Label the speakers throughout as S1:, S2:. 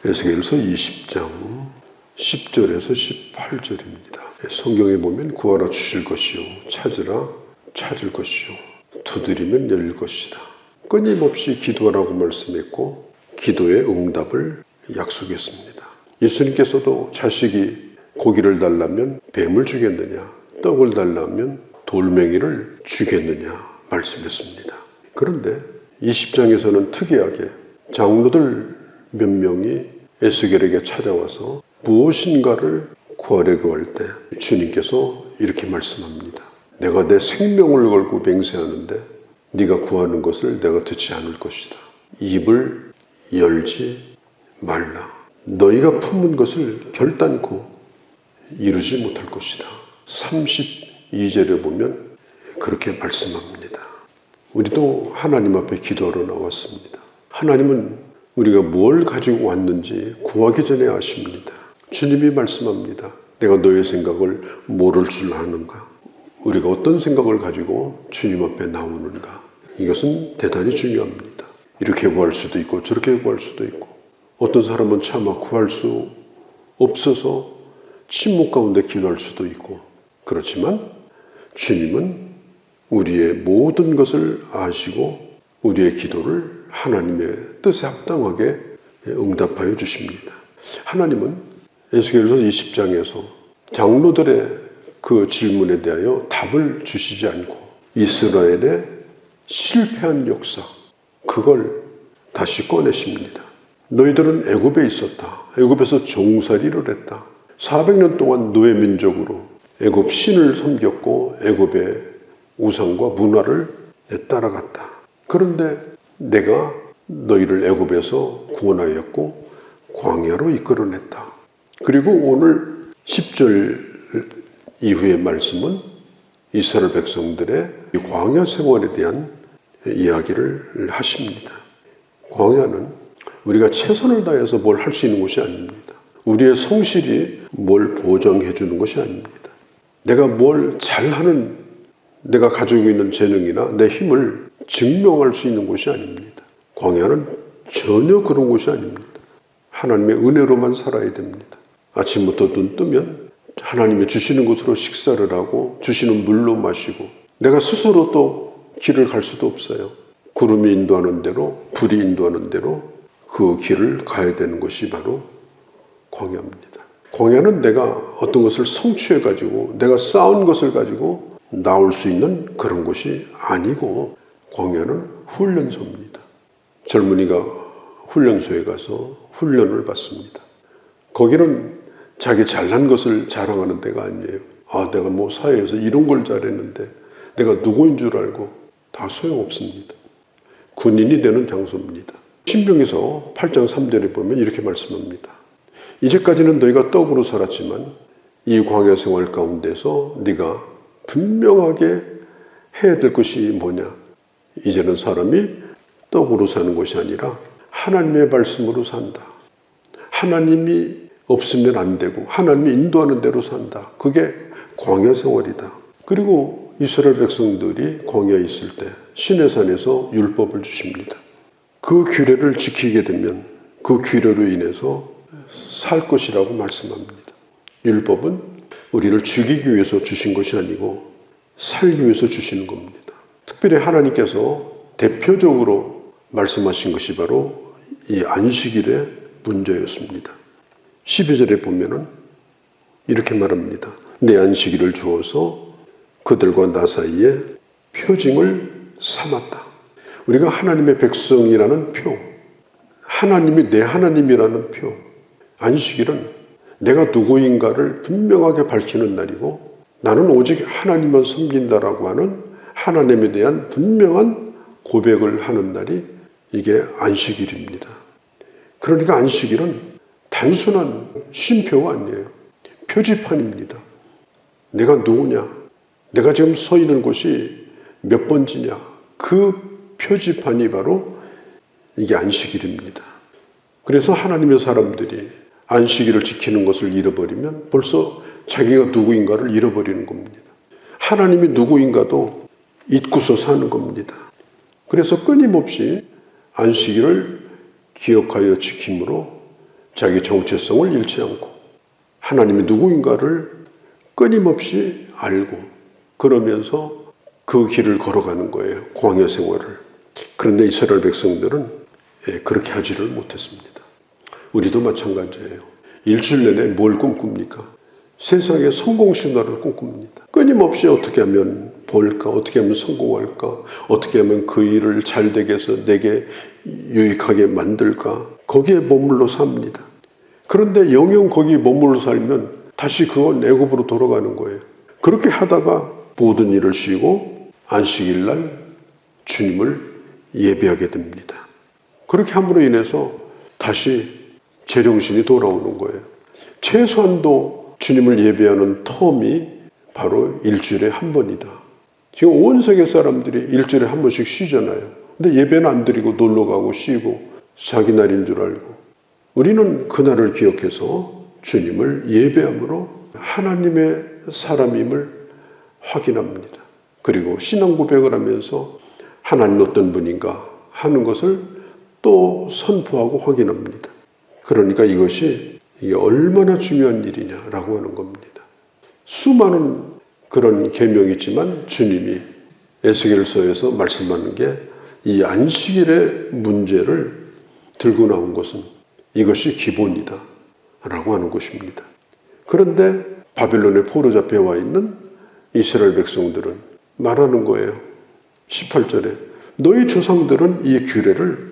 S1: 에스겔서 20장 10절에서 18절입니다. 성경에 보면 구하라 주실 것이요 찾으라 찾을 것이요 두드리면 열릴 것이다. 끊임없이 기도하라고 말씀했고 기도의 응답을 약속했습니다. 예수님께서도 자식이 고기를 달라면 뱀을 주겠느냐, 떡을 달라면 돌멩이를 주겠느냐 말씀했습니다. 그런데 20장에서는 특이하게 장로들 몇 명이 에스겔에게 찾아와서 무엇인가를 구하려고 할 때 주님께서 이렇게 말씀합니다. 내가 내 생명을 걸고 맹세하는데 네가 구하는 것을 내가 듣지 않을 것이다. 입을 열지 말라. 너희가 품은 것을 결단코 이루지 못할 것이다. 32절에 보면 그렇게 말씀합니다. 우리도 하나님 앞에 기도하러 나왔습니다. 하나님은 우리가 뭘 가지고 왔는지 구하기 전에 아십니다. 주님이 말씀합니다. 내가 너의 생각을 모를 줄 아는가? 우리가 어떤 생각을 가지고 주님 앞에 나오는가? 이것은 대단히 중요합니다. 이렇게 구할 수도 있고 저렇게 구할 수도 있고 어떤 사람은 차마 구할 수 없어서 침묵 가운데 기도할 수도 있고 그렇지만 주님은 우리의 모든 것을 아시고 우리의 기도를 하나님의 뜻에 합당하게 응답하여 주십니다. 하나님은 에스겔서 20장에서 장로들의 그 질문에 대하여 답을 주시지 않고 이스라엘의 실패한 역사, 그걸 다시 꺼내십니다. 너희들은 애굽에 있었다. 애굽에서 종살이를 했다. 400년 동안 노예 민족으로 애굽 신을 섬겼고 애굽의 우상과 문화를 따라갔다. 그런데 내가 너희를 애굽에서 구원하였고 광야로 이끌어냈다. 그리고 오늘 10절 이후의 말씀은 이스라엘 백성들의 광야 생활에 대한 이야기를 하십니다. 광야는 우리가 최선을 다해서 뭘 할 수 있는 것이 아닙니다. 우리의 성실이 뭘 보장해 주는 것이 아닙니다. 내가 뭘 잘하는, 내가 가지고 있는 재능이나 내 힘을 증명할 수 있는 곳이 아닙니다. 광야는 전혀 그런 곳이 아닙니다. 하나님의 은혜로만 살아야 됩니다. 아침부터 눈 뜨면 하나님이 주시는 곳으로 식사를 하고 주시는 물로 마시고 내가 스스로 또 길을 갈 수도 없어요. 구름이 인도하는 대로, 불이 인도하는 대로 그 길을 가야 되는 것이 바로 광야입니다. 광야는 내가 어떤 것을 성취해가지고 내가 쌓은 것을 가지고 나올 수 있는 그런 곳이 아니고 광야는 훈련소입니다. 젊은이가 훈련소에 가서 훈련을 받습니다. 거기는 자기 잘난 것을 자랑하는 데가 아니에요. 아, 내가 뭐 사회에서 이런 걸 잘했는데 내가 누구인 줄 알고 다 소용없습니다. 군인이 되는 장소입니다. 신명기서 8장 3절에 보면 이렇게 말씀합니다. 이제까지는 너희가 떡으로 살았지만 이 광야 생활 가운데서 네가 분명하게 해야 될 것이 뭐냐? 이제는 사람이 떡으로 사는 것이 아니라 하나님의 말씀으로 산다. 하나님이 없으면 안 되고 하나님이 인도하는 대로 산다. 그게 광야 생활이다. 그리고 이스라엘 백성들이 광야에 있을 때 시내산에서 율법을 주십니다. 그 규례를 지키게 되면 그 규례로 인해서 살 것이라고 말씀합니다. 율법은 우리를 죽이기 위해서 주신 것이 아니고 살기 위해서 주시는 겁니다. 특별히 하나님께서 대표적으로 말씀하신 것이 바로 이 안식일의 문제였습니다. 12절에 보면은 이렇게 말합니다. 내 안식일을 주어서 그들과 나 사이에 표징을 삼았다. 우리가 하나님의 백성이라는 표, 하나님이 내 하나님이라는 표, 안식일은 내가 누구인가를 분명하게 밝히는 날이고 나는 오직 하나님만 섬긴다라고 하는 하나님에 대한 분명한 고백을 하는 날이 이게 안식일입니다. 그러니까 안식일은 단순한 쉼표가 아니에요. 표지판입니다. 내가 누구냐? 내가 지금 서 있는 곳이 몇 번지냐? 그 표지판이 바로 이게 안식일입니다. 그래서 하나님의 사람들이 안식일을 지키는 것을 잃어버리면 벌써 자기가 누구인가를 잃어버리는 겁니다. 하나님이 누구인가도 잊고서 사는 겁니다. 그래서 끊임없이 안식일을 기억하여 지킴으로 자기 정체성을 잃지 않고 하나님이 누구인가를 끊임없이 알고 그러면서 그 길을 걸어가는 거예요. 광야 생활을. 그런데 이스라엘 백성들은 그렇게 하지를 못했습니다. 우리도 마찬가지예요. 일주일 내내 뭘 꿈꿉니까? 세상의 성공 신화를 꿈꿉니다. 끊임없이 어떻게 하면 벌까? 어떻게 하면 성공할까? 어떻게 하면 그 일을 잘 되게 해서 내게 유익하게 만들까? 거기에 머물러 삽니다. 그런데 영영 거기 머물러 살면 다시 그건 애굽으로 돌아가는 거예요. 그렇게 하다가 모든 일을 쉬고 안식일 날 주님을 예배하게 됩니다. 그렇게 함으로 인해서 다시 제정신이 돌아오는 거예요. 최소한도 주님을 예배하는 텀이 바로 일주일에 한 번이다. 지금 온 세계 사람들이 일주일에 한 번씩 쉬잖아요. 근데 예배는 안 드리고 놀러 가고 쉬고 자기 날인 줄 알고. 우리는 그날을 기억해서 주님을 예배함으로 하나님의 사람임을 확인합니다. 그리고 신앙 고백을 하면서 하나님 어떤 분인가 하는 것을 또 선포하고 확인합니다. 그러니까 이게 얼마나 중요한 일이냐라고 하는 겁니다. 수많은 그런 계명이 있지만 주님이 에스겔서에서 말씀하는 게 이 안식일의 문제를 들고 나온 것은 이것이 기본이다 라고 하는 것입니다. 그런데 바벨론에 포로 잡혀와 있는 이스라엘 백성들은 말하는 거예요. 18절에 너희 조상들은 이 규례를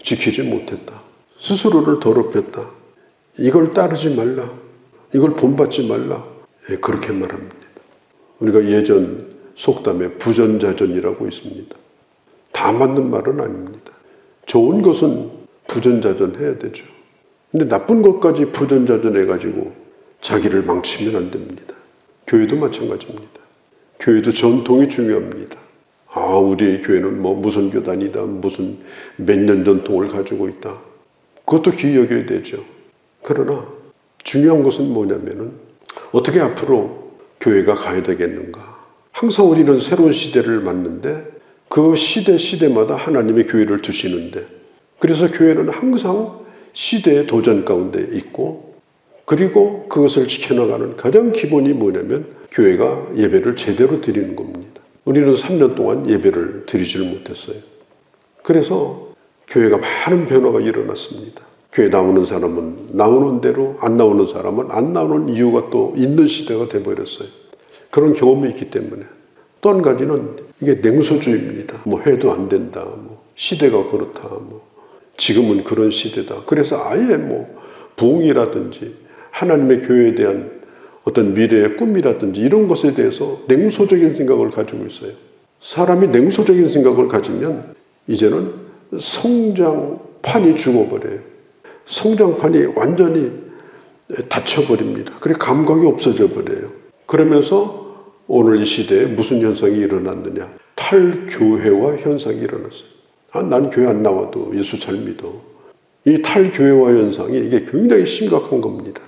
S1: 지키지 못했다. 스스로를 더럽혔다. 이걸 따르지 말라. 이걸 본받지 말라. 그렇게 말합니다. 우리가 예전 속담에 부전자전이라고 있습니다. 다 맞는 말은 아닙니다. 좋은 것은 부전자전해야 되죠. 근데 나쁜 것까지 부전자전해가지고 자기를 망치면 안 됩니다. 교회도 마찬가지입니다. 교회도 전통이 중요합니다. 우리 교회는 무슨 교단이다, 무슨 몇 년 전통을 가지고 있다. 그것도 귀히 여겨야 되죠. 그러나 중요한 것은 뭐냐면은 어떻게 앞으로 교회가 가야 되겠는가. 항상 우리는 새로운 시대를 맞는데 그 시대마다 하나님의 교회를 두시는데 그래서 교회는 항상 시대의 도전 가운데 있고 그리고 그것을 지켜나가는 가장 기본이 뭐냐면 교회가 예배를 제대로 드리는 겁니다. 우리는 3년 동안 예배를 드리지를 못했어요. 그래서 교회가 많은 변화가 일어났습니다. 교회 나오는 사람은 나오는 대로 안 나오는 사람은 안 나오는 이유가 또 있는 시대가 돼버렸어요. 그런 경험이 있기 때문에. 또 한 가지는 이게 냉소주의입니다. 해도 안 된다. 시대가 그렇다. 지금은 그런 시대다. 그래서 아예 부흥이라든지 하나님의 교회에 대한 어떤 미래의 꿈이라든지 이런 것에 대해서 냉소적인 생각을 가지고 있어요. 사람이 냉소적인 생각을 가지면 이제는 성장판이 죽어버려요. 성장판이 완전히 닫혀버립니다. 그래 감각이 없어져 버려요. 그러면서 오늘 이 시대에 무슨 현상이 일어났느냐. 탈교회화 현상이 일어났어요. 난 교회 안 나와도 예수 잘 믿어. 이 탈교회화 현상이 이게 굉장히 심각한 겁니다.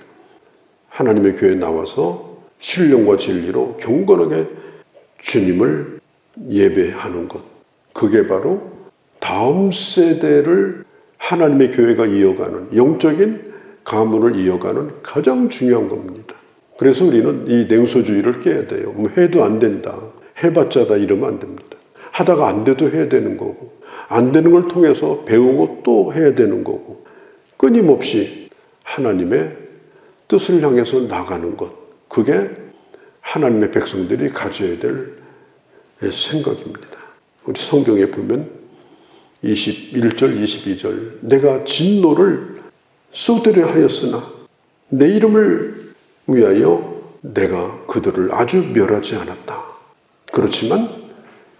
S1: 하나님의 교회에 나와서 신령과 진리로 경건하게 주님을 예배하는 것. 그게 바로 다음 세대를 하나님의 교회가 이어가는 영적인 가문을 이어가는 가장 중요한 겁니다. 그래서 우리는 이 냉소주의를 깨야 돼요. 해도 안 된다. 해봤자다 이러면 안 됩니다. 하다가 안 돼도 해야 되는 거고 안 되는 걸 통해서 배우고 또 해야 되는 거고 끊임없이 하나님의 뜻을 향해서 나가는 것. 그게 하나님의 백성들이 가져야 될 생각입니다. 우리 성경에 보면 21절, 22절 내가 진노를 쏟으려 하였으나 내 이름을 위하여 내가 그들을 아주 멸하지 않았다. 그렇지만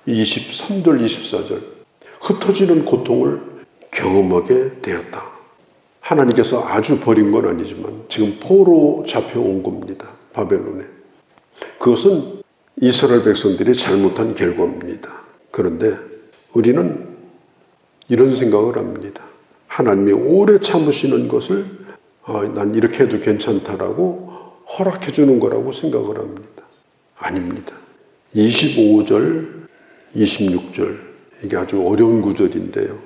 S1: 23절, 24절 흩어지는 고통을 경험하게 되었다. 하나님께서 아주 버린 건 아니지만 지금 포로 잡혀온 겁니다. 바벨론에. 그것은 이스라엘 백성들이 잘못한 결과입니다. 그런데 우리는 이런 생각을 합니다. 하나님이 오래 참으시는 것을 난 이렇게 해도 괜찮다라고 허락해 주는 거라고 생각을 합니다. 아닙니다. 25절, 26절 이게 아주 어려운 구절인데요.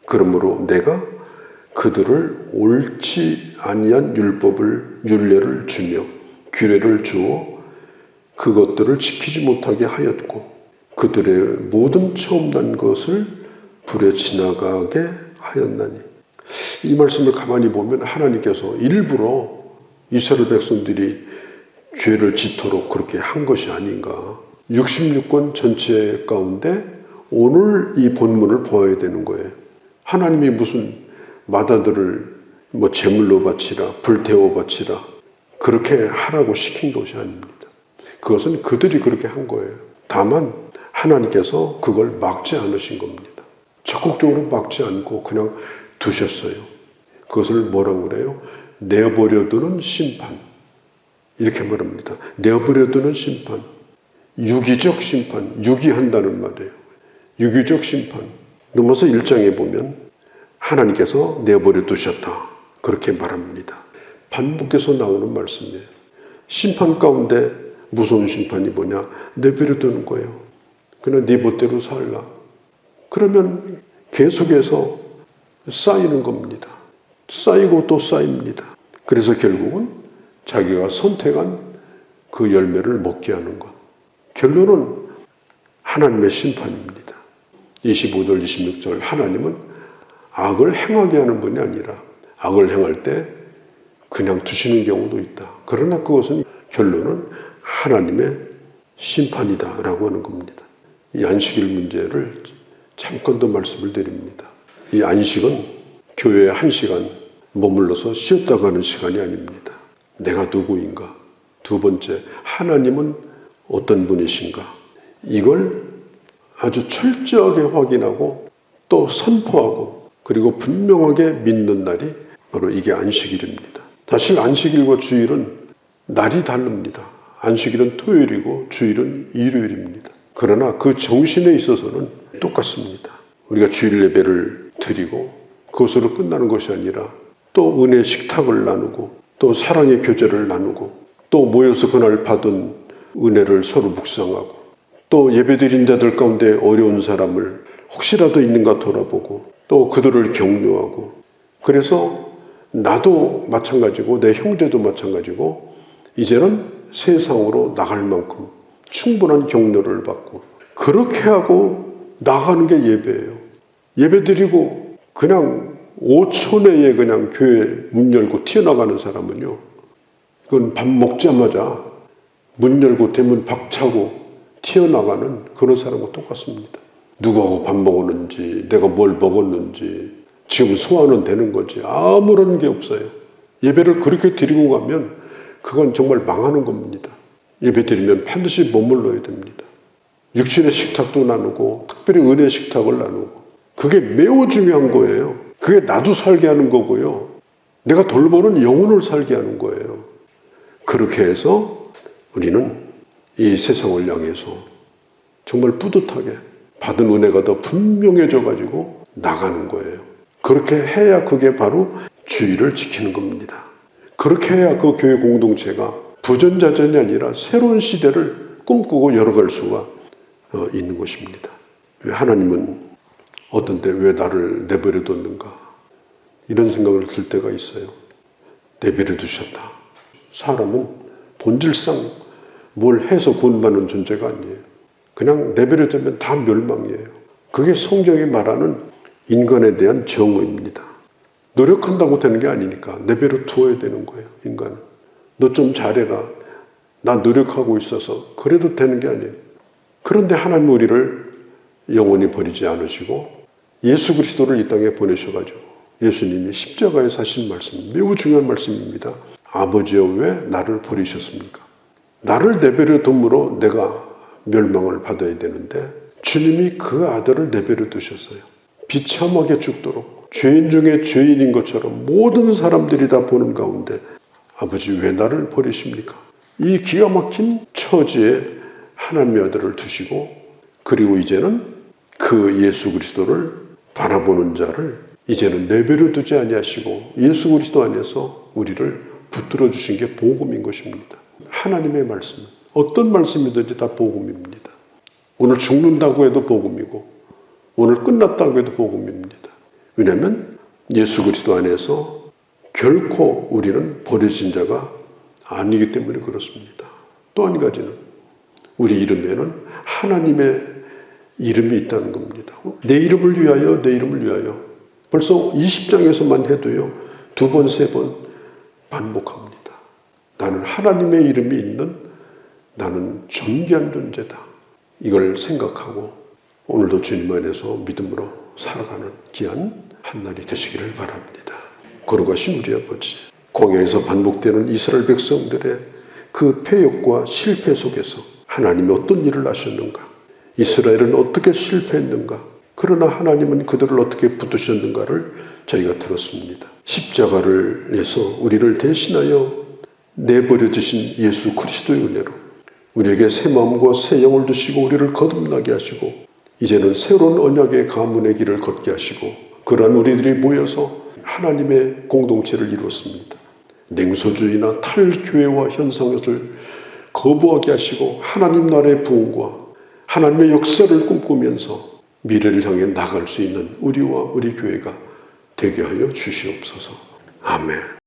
S1: 그러므로 내가 그들을 옳지 아니한 율례를 주며 규례를 주어 그것들을 지키지 못하게 하였고 그들의 모든 처음 난 것을 불에 지나가게 하였나니. 이 말씀을 가만히 보면 하나님께서 일부러 이스라엘 백성들이 죄를 짓도록 그렇게 한 것이 아닌가. 66권 전체 가운데 오늘 이 본문을 보아야 되는 거예요. 하나님이 무슨 마다들을 제물로 바치라, 불태워 바치라 그렇게 하라고 시킨 것이 아닙니다. 그것은 그들이 그렇게 한 거예요. 다만 하나님께서 그걸 막지 않으신 겁니다. 적극적으로 막지 않고 그냥 두셨어요. 그것을 뭐라고 그래요? 내버려두는 심판. 이렇게 말합니다. 내버려두는 심판. 유기적 심판. 유기한다는 말이에요. 유기적 심판. 넘어서 1장에 보면 하나님께서 내버려 두셨다. 그렇게 말합니다. 반복해서 나오는 말씀이에요. 심판 가운데 무서운 심판이 뭐냐? 내버려 두는 거예요. 그냥 네 멋대로 살라. 그러면 계속해서 쌓이는 겁니다. 쌓이고 또 쌓입니다. 그래서 결국은 자기가 선택한 그 열매를 먹게 하는 것. 결론은 하나님의 심판입니다. 25절, 26절 하나님은 악을 행하게 하는 분이 아니라 악을 행할 때 그냥 두시는 경우도 있다. 그러나 그것은 결론은 하나님의 심판이다 라고 하는 겁니다. 이 안식일 문제를 잠깐 더 말씀을 드립니다. 이 안식은 교회에 1시간 머물러서 쉬었다 가는 시간이 아닙니다. 내가 누구인가? 두 번째, 하나님은 어떤 분이신가? 이걸 아주 철저하게 확인하고 또 선포하고 그리고 분명하게 믿는 날이 바로 이게 안식일입니다. 사실 안식일과 주일은 날이 다릅니다. 안식일은 토요일이고 주일은 일요일입니다. 그러나 그 정신에 있어서는 똑같습니다. 우리가 주일 예배를 드리고 그것으로 끝나는 것이 아니라 또 은혜 식탁을 나누고 또 사랑의 교제를 나누고 또 모여서 그날 받은 은혜를 서로 묵상하고 또 예배드린 자들 가운데 어려운 사람을 혹시라도 있는가 돌아보고 또 그들을 격려하고 그래서 나도 마찬가지고 내 형제도 마찬가지고 이제는 세상으로 나갈 만큼 충분한 격려를 받고 그렇게 하고 나가는 게 예배예요. 예배드리고 그냥 5초 내에 그냥 교회 문 열고 튀어나가는 사람은요. 그건 밥 먹자마자 문 열고 대문 박차고 튀어나가는 그런 사람과 똑같습니다. 누구하고 밥 먹었는지 내가 뭘 먹었는지 지금 소화는 되는 건지 아무런 게 없어요. 예배를 그렇게 드리고 가면 그건 정말 망하는 겁니다. 예배 드리면 반드시 머물러야 됩니다. 육신의 식탁도 나누고 특별히 은혜 식탁을 나누고 그게 매우 중요한 거예요. 그게 나도 살게 하는 거고요. 내가 돌보는 영혼을 살게 하는 거예요. 그렇게 해서 우리는 이 세상을 향해서 정말 뿌듯하게 받은 은혜가 더 분명해져 가지고 나가는 거예요. 그렇게 해야 그게 바로 주의를 지키는 겁니다. 그렇게 해야 그 교회 공동체가 부전자전이 아니라 새로운 시대를 꿈꾸고 열어갈 수가 있는 것입니다. 왜 하나님은 어떤 때 왜 나를 내버려 뒀는가 이런 생각을 들 때가 있어요. 내버려 두셨다. 사람은 본질상 뭘 해서 구원받는 존재가 아니에요. 그냥 내버려 두면 다 멸망이에요. 그게 성경이 말하는 인간에 대한 정의입니다. 노력한다고 되는 게 아니니까 내버려 두어야 되는 거예요. 인간은. 너 좀 잘해라. 나 노력하고 있어서 그래도 되는 게 아니에요. 그런데 하나님 우리를 영원히 버리지 않으시고 예수 그리스도를 이 땅에 보내셔가지고 예수님이 십자가에 사신 말씀, 매우 중요한 말씀입니다. 아버지여 왜 나를 버리셨습니까? 나를 내버려 둠으로 내가 멸망을 받아야 되는데 주님이 그 아들을 내버려 두셨어요. 비참하게 죽도록 죄인 중에 죄인인 것처럼 모든 사람들이 다 보는 가운데 아버지 왜 나를 버리십니까? 이 기가 막힌 처지에 하나님의 아들을 두시고 그리고 이제는 그 예수 그리스도를 바라보는 자를 이제는 내버려 두지 아니하시고 예수 그리스도 안에서 우리를 붙들어 주신 게 복음인 것입니다. 하나님의 말씀은 어떤 말씀이든지 다 복음입니다. 오늘 죽는다고 해도 복음이고 오늘 끝났다고 해도 복음입니다. 왜냐하면 예수 그리스도 안에서 결코 우리는 버려진 자가 아니기 때문에 그렇습니다. 또 한 가지는 우리 이름에는 하나님의 이름이 있다는 겁니다. 내 이름을 위하여, 내 이름을 위하여. 벌써 20장에서만 해도요, 2번, 3번 반복합니다. 나는 하나님의 이름이 있는 나는 존귀한 존재다. 이걸 생각하고 오늘도 주님 안에서 믿음으로 살아가는 귀한 한날이 되시기를 바랍니다. 걸어가신 우리 아버지, 광야에서 반복되는 이스라엘 백성들의 그 패역과 실패 속에서 하나님이 어떤 일을 하셨는가, 이스라엘은 어떻게 실패했는가, 그러나 하나님은 그들을 어떻게 붙드셨는가를 저희가 들었습니다. 십자가를 내서 우리를 대신하여 내버려 주신 예수 그리스도의 은혜로 우리에게 새 마음과 새 영을 주시고 우리를 거듭나게 하시고 이제는 새로운 언약의 가문의 길을 걷게 하시고 그러한 우리들이 모여서 하나님의 공동체를 이루었습니다. 냉소주의나 탈교회와 현상을 거부하게 하시고 하나님 나라의 부흥과 하나님의 역사를 꿈꾸면서 미래를 향해 나갈 수 있는 우리와 우리 교회가 되게 하여 주시옵소서. 아멘.